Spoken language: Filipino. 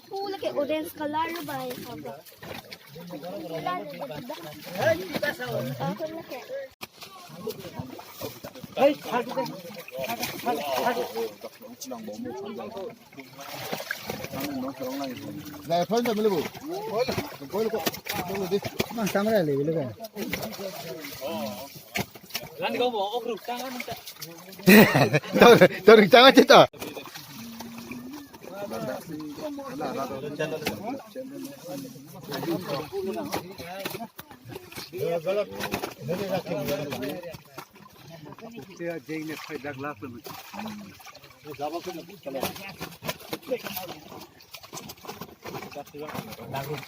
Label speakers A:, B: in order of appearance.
A: Pula kay orange color ba ay haba.
B: Ay, hagi ka.
C: 네, 편의점 밀고. 거기로 고. 거기로 만 장을 해, 밀고.
B: Lan ikaw mo, ako group tangan ta.
C: 너 장을 쳤다.
B: Saya jeng ne faida glass le. Jawab ko na chalo. Dapat